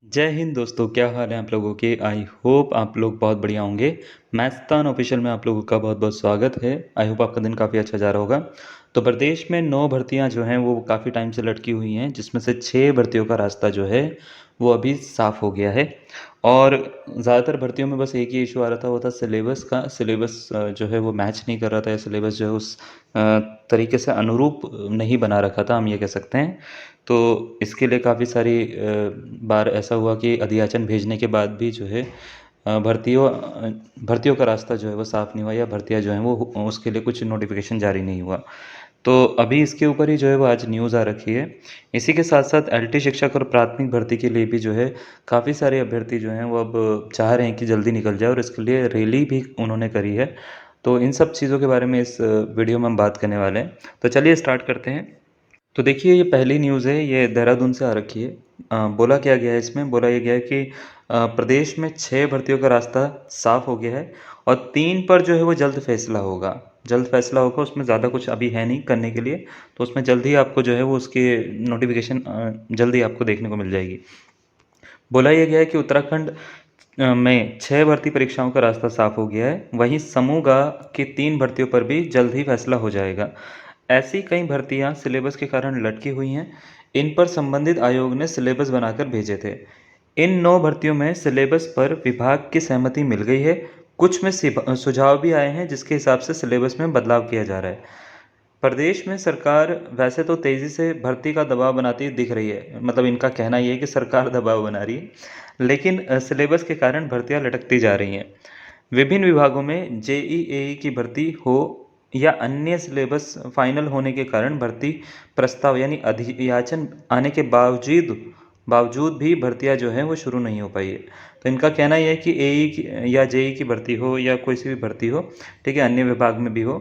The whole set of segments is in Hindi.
जय हिंद दोस्तों, क्या हाल है आप लोगों के। आई होप आप लोग बहुत बढ़िया होंगे। मैथस्तान ऑफिशियल में आप लोगों का बहुत बहुत स्वागत है। आई होप आपका दिन काफ़ी अच्छा जा रहा होगा। तो प्रदेश में 9 भर्तियां जो हैं वो काफ़ी टाइम से लटकी हुई हैं, जिसमें से 6 भर्तियों का रास्ता जो है वो अभी साफ़ हो गया है। और ज़्यादातर भर्तियों में बस एक ही इशू आ रहा था, वो था सिलेबस का। सिलेबस जो है वो मैच नहीं कर रहा था, या सिलेबस जो है उस तरीके से अनुरूप नहीं बना रखा था, हम ये कह सकते हैं। तो इसके लिए काफ़ी सारी बार ऐसा हुआ कि अधियाचन भेजने के बाद भी जो है भर्तियों का रास्ता जो है वो साफ़ नहीं हुआ, या भर्तियां जो हैं वो उसके लिए कुछ नोटिफिकेशन जारी नहीं हुआ। तो अभी इसके ऊपर ही जो है वो आज न्यूज़ आ रखी है। इसी के साथ साथ एलटी शिक्षक और प्राथमिक भर्ती के लिए भी जो है काफ़ी सारे अभ्यर्थी जो हैं वो अब चाह रहे हैं कि जल्दी निकल जाए, और इसके लिए रैली भी उन्होंने करी है। तो इन सब चीज़ों के बारे में इस वीडियो में हम बात करने वाले हैं। तो चलिए स्टार्ट करते हैं। तो देखिए, ये पहली न्यूज़ है, ये देहरादून से आ रखी है। बोला क्या गया है इसमें, बोला ये गया है कि प्रदेश में 6 भर्तियों का रास्ता साफ हो गया है, और 3 पर जो है वो जल्द फैसला होगा। जल्द फैसला होगा, उसमें ज़्यादा कुछ अभी है नहीं करने के लिए। तो उसमें जल्द ही आपको जो है वो उसकी नोटिफिकेशन जल्द ही आपको देखने को मिल जाएगी। बोला यह गया है कि उत्तराखंड में 6 भर्ती परीक्षाओं का रास्ता साफ हो गया है। वहीं समूह ग की 3 भर्तियों पर भी जल्द ही फैसला हो जाएगा। ऐसी कई भर्तियां सिलेबस के कारण लटकी हुई हैं। इन पर संबंधित आयोग ने सिलेबस बनाकर भेजे थे। इन 9 भर्तियों में सिलेबस पर विभाग की सहमति मिल गई है। कुछ में सुझाव भी आए हैं, जिसके हिसाब से सिलेबस में बदलाव किया जा रहा है। प्रदेश में सरकार वैसे तो तेज़ी से भर्ती का दबाव बनाती दिख रही है, मतलब इनका कहना ये है कि सरकार दबाव बना रही है, लेकिन सिलेबस के कारण भर्तियां लटकती जा रही हैं। विभिन्न विभागों में जेई एई की भर्ती हो या अन्य सिलेबस फाइनल होने के कारण भर्ती प्रस्ताव यानी अधियाचन आने के बावजूद बावजूद भी भर्तियां जो हैं वो शुरू नहीं हो पाई है। तो इनका कहना यह है कि एई की या जेई की भर्ती हो या कोई सी भी भर्ती हो, ठीक है, अन्य विभाग में भी हो,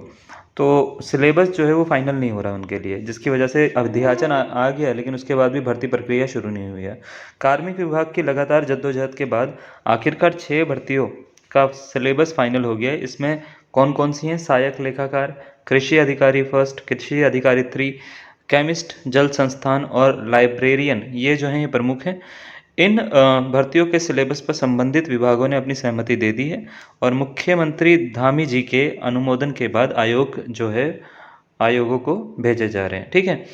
तो सिलेबस जो है वो फाइनल नहीं हो रहा उनके लिए, जिसकी वजह से अध्याचन आ गया है, लेकिन उसके बाद भी भर्ती प्रक्रिया शुरू नहीं हुई है। कार्मिक विभाग की लगातार जद्दोजहद के बाद आखिरकार 6 भर्तियों का सिलेबस फाइनल हो गया है। इसमें कौन कौन सी हैं? सहायक लेखाकार, कृषि अधिकारी फर्स्ट, कृषि अधिकारी 3, केमिस्ट, जल संस्थान और लाइब्रेरियन, ये जो हैं ये प्रमुख हैं। इन भर्तियों के सिलेबस पर संबंधित विभागों ने अपनी सहमति दे दी है, और मुख्यमंत्री धामी जी के अनुमोदन के बाद आयोग जो है आयोगों को भेजे जा रहे हैं, ठीक है।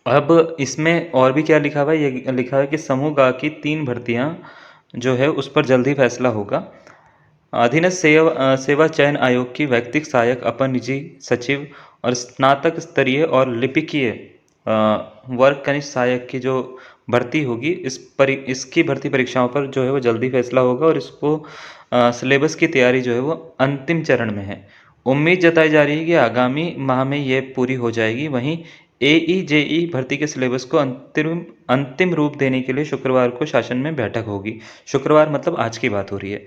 अब इसमें और भी क्या लिखा हुआ है, ये लिखा है कि समूह गा की 3 भर्तियां जो है उस पर जल्द ही फैसला होगा। अधीनस्थ सेवा चयन आयोग की व्यक्तिगत सहायक, अपर निजी सचिव और स्नातक स्तरीय और लिपिकीय वर्ग कनिष्ठ सहायक की जो भर्ती होगी, इसकी भर्ती परीक्षाओं पर जो है वो जल्दी फैसला होगा, और इसको सिलेबस की तैयारी जो है वो अंतिम चरण में है। उम्मीद जताई जा रही है कि आगामी माह में ये पूरी हो जाएगी। वहीं एई जेई भर्ती के सिलेबस को अंतिम अंतिम रूप देने के लिए शुक्रवार को शासन में बैठक होगी। शुक्रवार मतलब आज की बात हो रही है।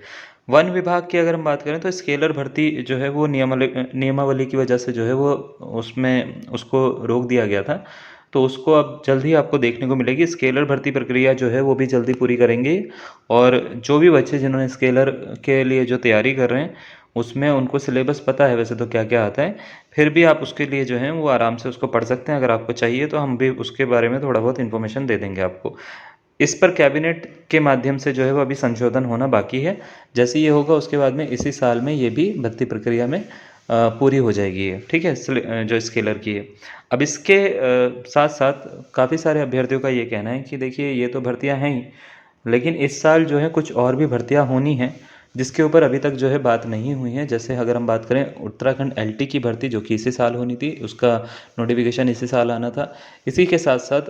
वन विभाग की अगर हम बात करें, तो स्केलर भर्ती जो है वो नियमावली की वजह से जो है वो उसमें उसको रोक दिया गया था। तो उसको अब जल्द ही आपको देखने को मिलेगी। स्केलर भर्ती प्रक्रिया जो है वो भी जल्दी पूरी करेंगे, और जो भी बच्चे जिन्होंने स्केलर के लिए जो तैयारी कर रहे हैं, उसमें उनको सिलेबस पता है वैसे तो क्या क्या आता है, फिर भी आप उसके लिए जो है वो आराम से उसको पढ़ सकते हैं। अगर आपको चाहिए तो हम भी उसके बारे में थोड़ा बहुत इन्फॉर्मेशन दे देंगे आपको। इस पर कैबिनेट के माध्यम से जो है वो अभी संशोधन होना बाकी है। जैसे ये होगा उसके बाद में इसी साल में ये भी भर्ती प्रक्रिया में पूरी हो जाएगी ये, ठीक है, जो स्केलर की है। अब इसके साथ साथ काफ़ी सारे अभ्यर्थियों का ये कहना है कि देखिए, ये तो भर्तियां हैं ही, लेकिन इस साल जो है कुछ और भी भर्तियां होनी हैं, जिसके ऊपर अभी तक जो है बात नहीं हुई है। जैसे अगर हम बात करें उत्तराखंड एलटी की भर्ती, जो कि इसी साल होनी थी, उसका नोटिफिकेशन इसी साल आना था। इसी के साथ साथ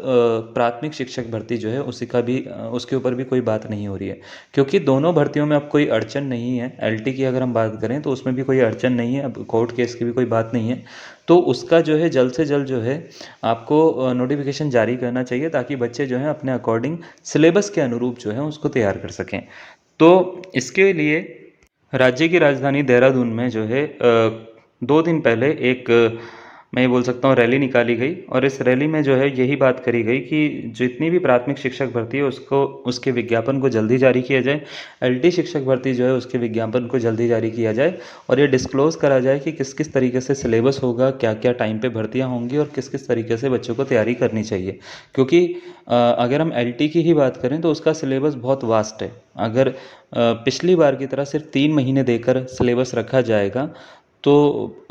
प्राथमिक शिक्षक भर्ती जो है उसी का भी उसके ऊपर भी कोई बात नहीं हो रही है, क्योंकि दोनों भर्तियों में अब कोई अड़चन नहीं है। एलटी की अगर हम बात करें तो उसमें भी कोई अड़चन नहीं है, अब कोर्ट केस की भी कोई बात नहीं है। तो उसका जो है जल्द से जल्द जो है आपको नोटिफिकेशन जारी करना चाहिए, ताकि बच्चे जो हैं अपने अकॉर्डिंग सिलेबस के अनुरूप जो है उसको तैयार कर सकें। तो इसके लिए राज्य की राजधानी देहरादून में जो है 2 दिन पहले एक मैं ये बोल सकता हूँ रैली निकाली गई और इस रैली में जो है यही बात करी गई कि जितनी भी प्राथमिक शिक्षक भर्ती है उसको उसके विज्ञापन को जल्दी जारी किया जाए। एलटी शिक्षक भर्ती जो है उसके विज्ञापन को जल्दी जारी किया जाए और ये डिस्क्लोज़ करा जाए कि किस किस तरीके से सिलेबस होगा, क्या-क्या टाइम पे भर्तियाँ होंगी और किस किस तरीके से बच्चों को तैयारी करनी चाहिए। क्योंकि अगर हम एलटी की ही बात करें तो उसका सिलेबस बहुत वास्ट है। अगर पिछली बार की तरह सिर्फ 3 महीने देकर सिलेबस रखा जाएगा तो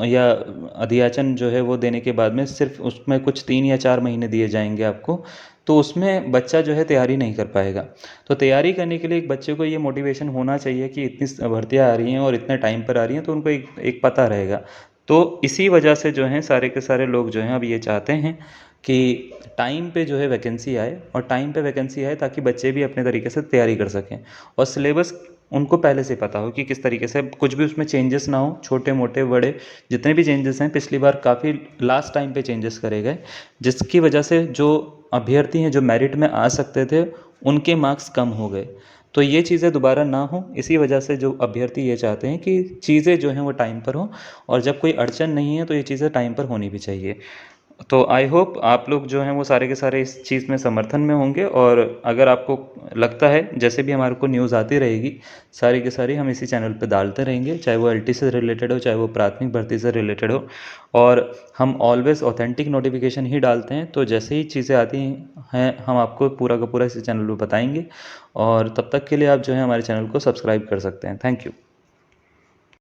या अधियाचन जो है वो देने के बाद में सिर्फ उसमें कुछ 3 या 4 महीने दिए जाएंगे आपको, तो उसमें बच्चा जो है तैयारी नहीं कर पाएगा। तो तैयारी करने के लिए एक बच्चे को ये मोटिवेशन होना चाहिए कि इतनी भर्तियाँ आ रही हैं और इतने टाइम पर आ रही हैं, तो उनको एक एक पता रहेगा। तो इसी वजह से जो है सारे के सारे लोग जो हैं अब ये चाहते हैं कि टाइम पे जो है वैकेंसी आए और टाइम पे वैकेंसी आए ताकि बच्चे भी अपने तरीके से तैयारी कर सकें और सिलेबस उनको पहले से पता हो कि किस तरीके से कुछ भी उसमें चेंजेस ना हो, छोटे मोटे बड़े जितने भी चेंजेस हैं पिछली बार काफ़ी लास्ट टाइम पे चेंजेस करे गए, जिसकी वजह से जो अभ्यर्थी हैं जो मेरिट में आ सकते थे उनके मार्क्स कम हो गए। तो ये चीज़ें दोबारा ना हो, इसी वजह से जो अभ्यर्थी ये चाहते हैं कि चीज़ें जो हैं वो टाइम पर हों और जब कोई अड़चन नहीं है तो ये चीज़ें टाइम पर होनी भी चाहिए। तो आई होप आप लोग जो हैं वो सारे के सारे इस चीज़ में समर्थन में होंगे और अगर आपको लगता है जैसे भी हमारे को न्यूज़ आती रहेगी सारी की सारी हम इसी चैनल पे डालते रहेंगे, चाहे वो एलटी से रिलेटेड हो चाहे वो प्राथमिक भर्ती से रिलेटेड हो। और हम ऑलवेज़ ऑथेंटिक नोटिफिकेशन ही डालते हैं, तो जैसे ही चीज़ें आती हैं हम आपको पूरा का पूरा इसी चैनल पर बताएंगे। और तब तक के लिए आप जो है हमारे चैनल को सब्सक्राइब कर सकते हैं। Thank you.